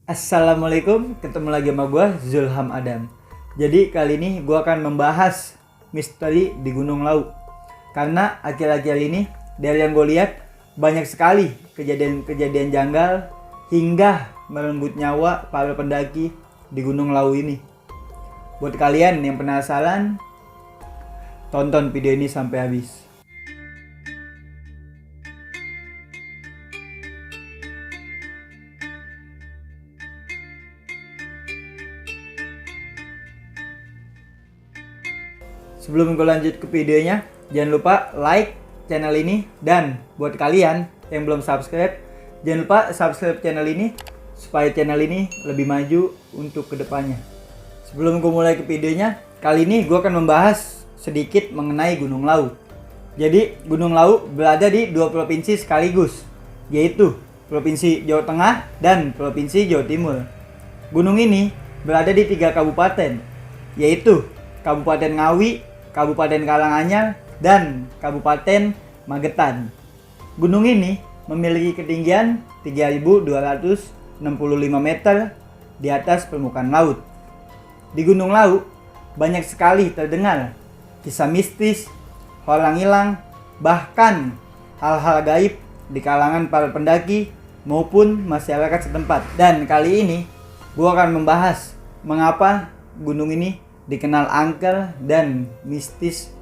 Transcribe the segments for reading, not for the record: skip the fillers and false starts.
Assalamualaikum, ketemu lagi sama gue Zulham Adam. Jadi kali ini gue akan membahas misteri di Gunung Lawu. Karena akhir-akhir ini dari yang gue lihat banyak sekali kejadian-kejadian janggal hingga merenggut nyawa para pendaki di Gunung Lawu ini. Buat kalian yang penasaran, tonton video ini sampai habis. Sebelum gue lanjut ke videonya, jangan lupa like channel ini. Dan buat kalian yang belum subscribe, jangan lupa subscribe channel ini supaya channel ini lebih maju untuk kedepannya. Sebelum gue mulai ke videonya, kali ini gue akan membahas sedikit mengenai Gunung Lawu. Jadi Gunung Lawu berada di dua provinsi sekaligus, yaitu Provinsi Jawa Tengah dan Provinsi Jawa Timur. Gunung ini berada di 3 kabupaten, yaitu Kabupaten Ngawi, Kabupaten Karanganyar, dan Kabupaten Magetan. Gunung ini memiliki ketinggian 3.265 meter di atas permukaan laut. Di Gunung Lawu banyak sekali terdengar kisah mistis, orang hilang, bahkan hal-hal gaib di kalangan para pendaki maupun masyarakat setempat. Dan kali ini gue akan membahas mengapa gunung ini dikenal angker dan mistis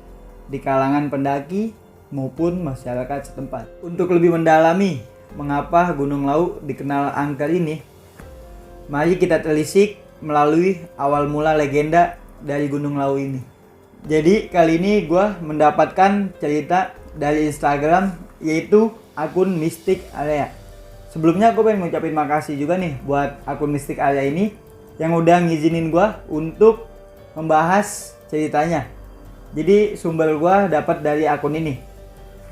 di kalangan pendaki maupun masyarakat setempat. Untuk lebih mendalami mengapa Gunung Lawu dikenal angker ini, mari kita telisik melalui awal mula legenda dari Gunung Lawu ini. Jadi kali ini gue mendapatkan cerita dari Instagram, yaitu akun Mystic Area. Sebelumnya gue pengen ngucapin makasih juga nih buat akun Mystic Area ini yang udah ngizinin gue untuk membahas ceritanya. Jadi sumber gua dapat dari akun ini.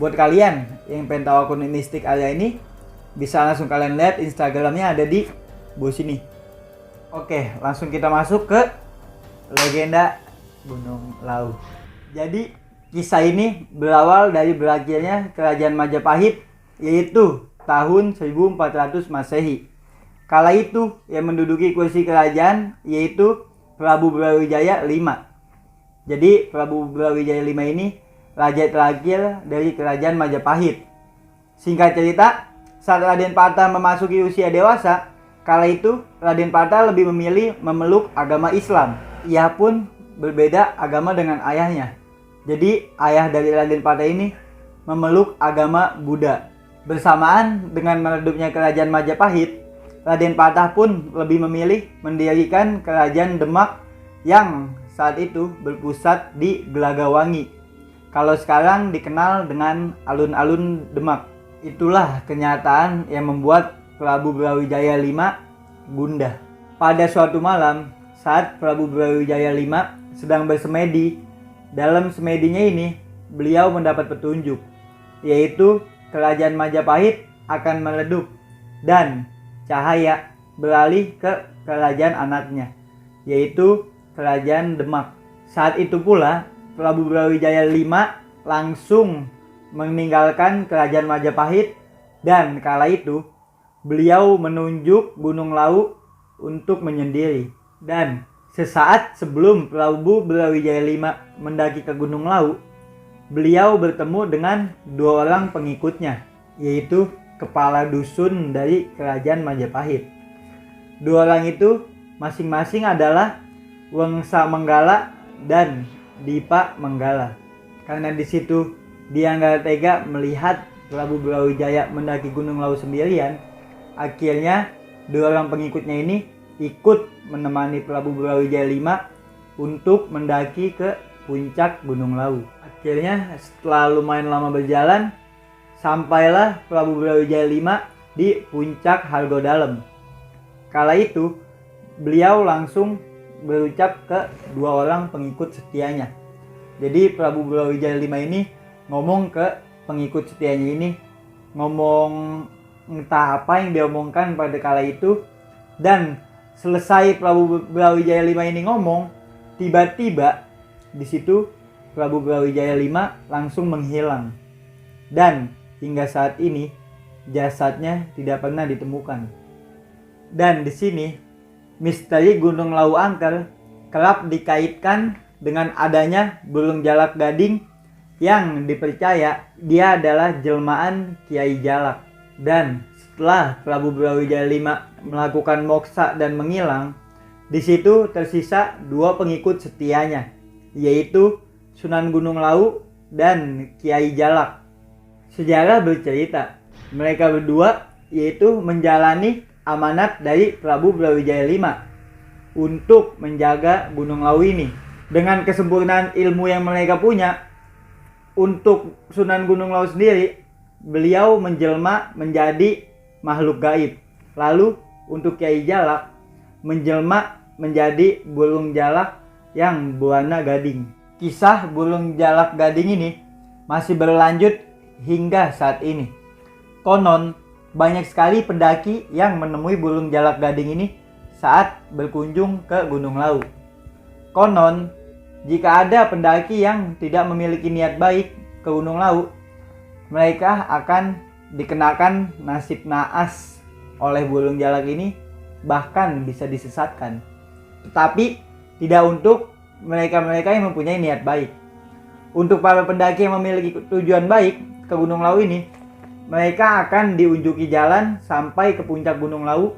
Buat kalian yang pengen tahu akun Mystic Area ini, bisa langsung kalian lihat Instagramnya ada di bawah sini. Oke, langsung kita masuk ke legenda Gunung Lawu. Jadi kisah ini berawal dari berakhirnya Kerajaan Majapahit, yaitu tahun 1400 Masehi. Kala itu yang menduduki kursi kerajaan yaitu Prabu Brawijaya V. Jadi Prabu Brawijaya V ini raja terakhir dari Kerajaan Majapahit. Singkat cerita, saat Raden Patah memasuki usia dewasa, kala itu Raden Patah lebih memilih memeluk agama Islam. Ia pun berbeda agama dengan ayahnya. Jadi ayah dari Raden Patah ini memeluk agama Buddha. Bersamaan dengan meredupnya Kerajaan Majapahit, Raden Patah pun lebih memilih mendirikan Kerajaan Demak yang saat itu berpusat di Gelagawangi. Kalau sekarang dikenal dengan alun-alun Demak. Itulah kenyataan yang membuat Prabu Brawijaya V gundah. Pada suatu malam, saat Prabu Brawijaya V sedang bersemedi, dalam semedinya ini beliau mendapat petunjuk, yaitu Kerajaan Majapahit akan meredup dan cahaya beralih ke kerajaan anaknya, yaitu Kerajaan Demak. Saat itu pula Prabu Brawijaya V langsung meninggalkan Kerajaan Majapahit, dan kala itu beliau menunjuk Gunung Lawu untuk menyendiri. Dan sesaat sebelum Prabu Brawijaya V mendaki ke Gunung Lawu, beliau bertemu dengan 2 orang pengikutnya, yaitu kepala dusun dari Kerajaan Majapahit. 2 orang itu masing-masing adalah Wengsa Menggala dan Dipa Menggala. Karena di situ dia nggak tega melihat Prabu Brawijaya mendaki Gunung Lawu sendirian, akhirnya 2 orang pengikutnya ini ikut menemani Prabu Brawijaya V untuk mendaki ke puncak Gunung Lawu. Akhirnya setelah lumayan lama berjalan, sampailah Prabu Brawijaya V di puncak Hargodalem. Kala itu beliau langsung berucap ke 2 orang pengikut setianya. Jadi Prabu Brawijaya V ini ngomong ke pengikut setianya ini, ngomong entah apa yang dia omongkan pada kala itu. Dan selesai Prabu Brawijaya V ini ngomong, tiba-tiba di situ Prabu Brawijaya V langsung menghilang. Dan hingga saat ini jasadnya tidak pernah ditemukan. Dan di sini misteri Gunung Lawu Angker kerap dikaitkan dengan adanya burung jalak gading yang dipercaya dia adalah jelmaan Kiai Jalak. Dan setelah Prabu Brawijaya V melakukan moksa dan menghilang, di situ tersisa 2 pengikut setianya, yaitu Sunan Gunung Lawu dan Kiai Jalak. Sejarah bercerita, mereka berdua yaitu menjalani amanat dari Prabu Brawijaya V untuk menjaga Gunung Lawu ini. Dengan kesempurnaan ilmu yang mereka punya, untuk Sunan Gunung Lawu sendiri, beliau menjelma menjadi makhluk gaib. Lalu untuk Kiai Jalak menjelma menjadi burung jalak yang berwarna gading. Kisah burung jalak gading ini masih berlanjut hingga saat ini. Konon banyak sekali pendaki yang menemui burung jalak gading ini saat berkunjung ke Gunung Lawu. Konon jika ada pendaki yang tidak memiliki niat baik ke Gunung Lawu, mereka akan dikenakan nasib naas oleh burung jalak ini, bahkan bisa disesatkan. Tetapi tidak untuk mereka-mereka yang mempunyai niat baik. Untuk para pendaki yang memiliki tujuan baik ke Gunung Lawu ini, mereka akan diunjuki jalan sampai ke puncak Gunung Lawu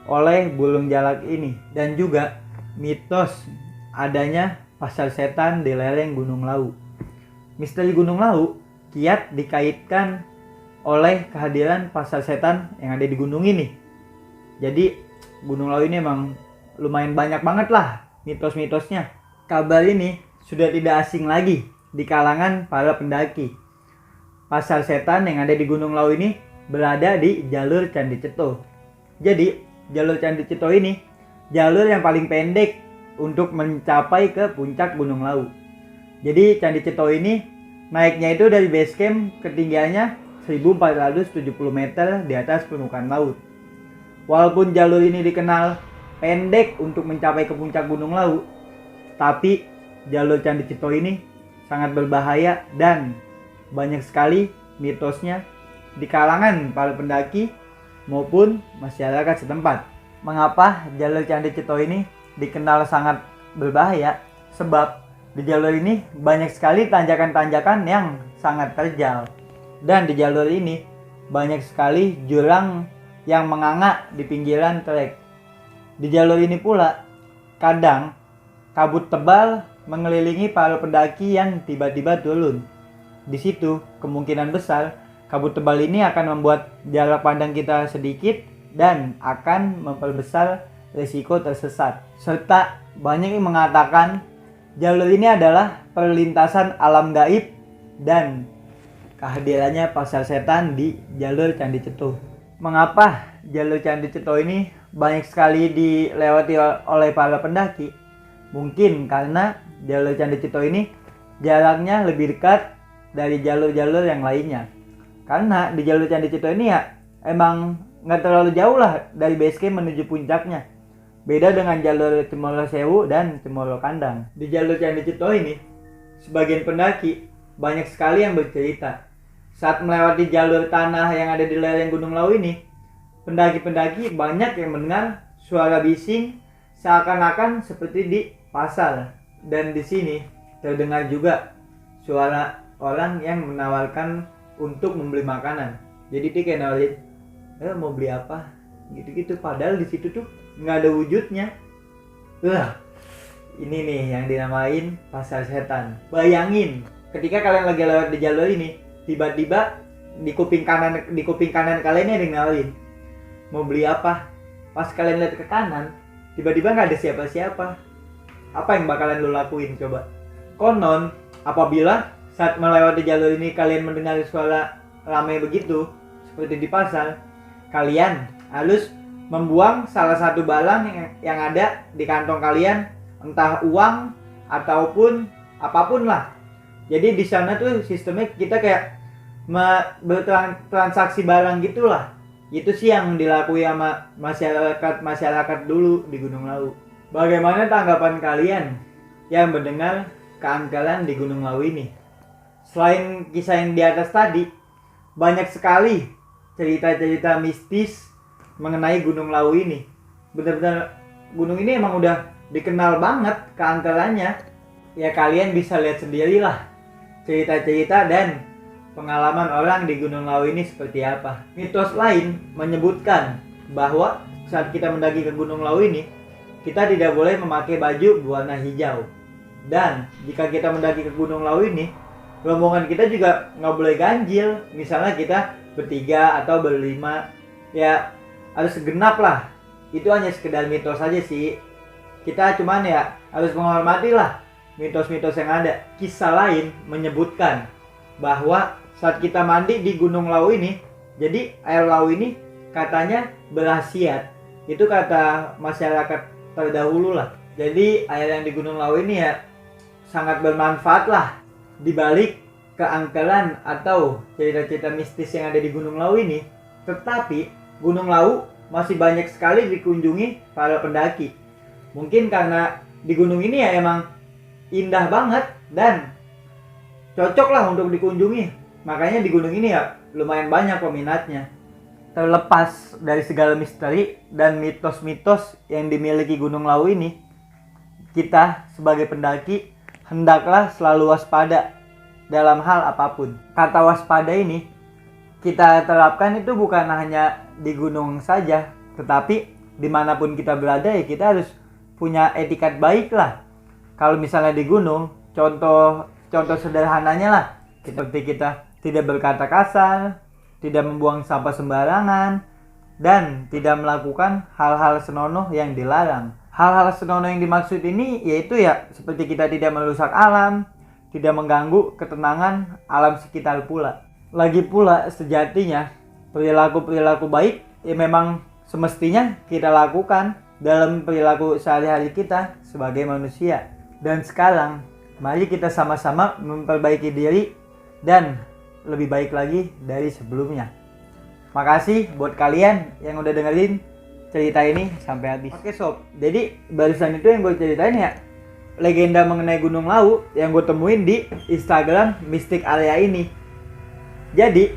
oleh burung jalak ini. Dan juga mitos adanya pasar setan di lereng Gunung Lawu. Misteri Gunung Lawu kiat dikaitkan oleh kehadiran pasar setan yang ada di gunung ini. Jadi Gunung Lawu ini emang lumayan banyak banget lah mitos-mitosnya. Kabar ini sudah tidak asing lagi di kalangan para pendaki. Pasar setan yang ada di Gunung Lawu ini berada di jalur Candi Ceto. Jadi jalur Candi Ceto ini jalur yang paling pendek untuk mencapai ke puncak Gunung Lawu. Jadi Candi Ceto ini naiknya itu dari base camp ketinggiannya 1470 meter di atas permukaan laut. Walaupun jalur ini dikenal pendek untuk mencapai ke puncak Gunung Lawu, tapi jalur Candi Ceto ini sangat berbahaya dan banyak sekali mitosnya di kalangan para pendaki maupun masyarakat setempat. Mengapa jalur Candi Ceto ini dikenal sangat berbahaya? Sebab di jalur ini banyak sekali tanjakan-tanjakan yang sangat terjal. Dan di jalur ini banyak sekali jurang yang menganga di pinggiran trek. Di jalur ini pula kadang kabut tebal mengelilingi para pendaki yang tiba-tiba turun. Di situ kemungkinan besar kabut tebal ini akan membuat jarak pandang kita sedikit dan akan memperbesar risiko tersesat. Serta banyak yang mengatakan jalur ini adalah perlintasan alam gaib dan kehadirannya pasar setan di jalur Candi Ceto. Mengapa jalur Candi Ceto ini banyak sekali dilewati oleh para pendaki? Mungkin karena jalur Candi Ceto ini jaraknya lebih dekat dari jalur-jalur yang lainnya. Karena di jalur Candi Ceto ini ya emang nggak terlalu jauh lah dari base camp menuju puncaknya. Beda dengan jalur Cemoro Sewu dan Cemoro Kandang. Di jalur Candi Ceto ini, sebagian pendaki banyak sekali yang bercerita saat melewati jalur tanah yang ada di lereng Gunung Lawu ini, pendaki-pendaki banyak yang mendengar suara bising seakan-akan seperti di pasar. Dan di sini terdengar juga suara orang yang menawarkan untuk membeli makanan. Jadi dia kayak nawarin, mau beli apa? Gitu-gitu. Padahal di situ tuh nggak ada wujudnya. Ini nih yang dinamain pasar setan. Bayangin, ketika kalian lagi lewat di jalur ini, tiba-tiba di kuping kanan kalian ada yang nawarin, mau beli apa? Pas kalian lihat ke kanan, tiba-tiba nggak ada siapa-siapa. Apa yang bakalan lo lakuin coba? Konon, apabila saat melewati jalur ini kalian mendengar suara ramai begitu, seperti di pasar, kalian harus membuang salah satu barang yang ada di kantong kalian, entah uang ataupun apapun lah. Jadi di sana tuh sistemnya kita kayak bertransaksi barang gitulah. Itu sih yang dilakukan sama masyarakat dulu di Gunung Lawu. Bagaimana tanggapan kalian yang mendengar keangkeran di Gunung Lawu ini? Selain kisah yang di atas tadi, banyak sekali cerita-cerita mistis mengenai Gunung Lawu ini. Benar-benar gunung ini emang udah dikenal banget keangkerannya. Ya kalian bisa lihat sendirilah cerita-cerita dan pengalaman orang di Gunung Lawu ini seperti apa. Mitos lain menyebutkan bahwa saat kita mendaki ke Gunung Lawu ini, kita tidak boleh memakai baju berwarna hijau. Dan jika kita mendaki ke Gunung Lawu ini, rombongan kita juga nggak boleh ganjil. Misalnya kita bertiga atau berlima, ya harus segenap lah. Itu hanya sekedar mitos saja sih. Kita cuman ya harus menghormati lah mitos-mitos yang ada. Kisah lain menyebutkan bahwa saat kita mandi di Gunung Lawu ini, jadi air lawu ini katanya berkhasiat. Itu kata masyarakat terdahulu lah. Jadi air yang di Gunung Lawu ini ya sangat bermanfaat lah. Di balik keangkeran atau cerita-cerita mistis yang ada di Gunung Lawu ini, tetapi Gunung Lawu masih banyak sekali dikunjungi para pendaki. Mungkin karena di gunung ini ya emang indah banget dan cocok lah untuk dikunjungi. Makanya di gunung ini ya lumayan banyak peminatnya. Terlepas dari segala misteri dan mitos-mitos yang dimiliki Gunung Lawu ini, kita sebagai pendaki hendaklah selalu waspada dalam hal apapun. Kata waspada ini kita terapkan itu bukan hanya di gunung saja, tetapi dimanapun kita berada ya kita harus punya etikat baik lah. Kalau misalnya di gunung, contoh sederhananya lah, seperti kita tidak berkata kasar, tidak membuang sampah sembarangan, dan tidak melakukan hal-hal senonoh yang dilarang. Hal-hal senonoh yang dimaksud ini yaitu ya seperti kita tidak merusak alam, tidak mengganggu ketenangan alam sekitar pula. Lagi pula sejatinya perilaku-perilaku baik ya memang semestinya kita lakukan dalam perilaku sehari-hari kita sebagai manusia. Dan sekarang mari kita sama-sama memperbaiki diri dan lebih baik lagi dari sebelumnya. Makasih buat kalian yang udah dengerin cerita ini sampai habis. Oke sob, jadi barusan itu yang gue ceritain ya legenda mengenai Gunung Lawu yang gue temuin di Instagram Mystic Area ini. Jadi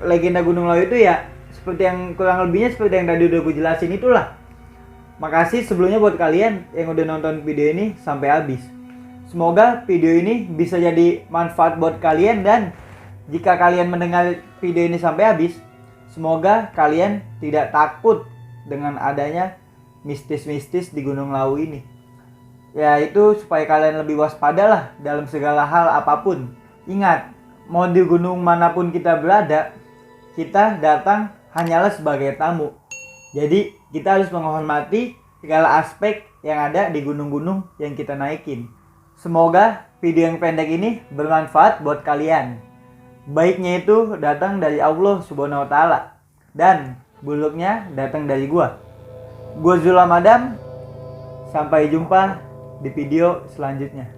legenda Gunung Lawu itu ya seperti yang kurang lebihnya seperti yang tadi udah gue jelasin itulah. Makasih sebelumnya buat kalian yang udah nonton video ini sampai habis. Semoga video ini bisa jadi manfaat buat kalian, dan jika kalian mendengar video ini sampai habis, semoga kalian tidak takut dengan adanya mistis-mistis di Gunung Lawu ini. Ya itu supaya kalian lebih waspada lah dalam segala hal apapun. Ingat, mau di gunung manapun kita berada, kita datang hanyalah sebagai tamu. Jadi kita harus menghormati segala aspek yang ada di gunung-gunung yang kita naikin. Semoga video yang pendek ini bermanfaat buat kalian. Baiknya itu datang dari Allah Subhanahu wa Ta'ala, dan buruknya datang dari gua Zulam Adam. Sampai jumpa di video selanjutnya.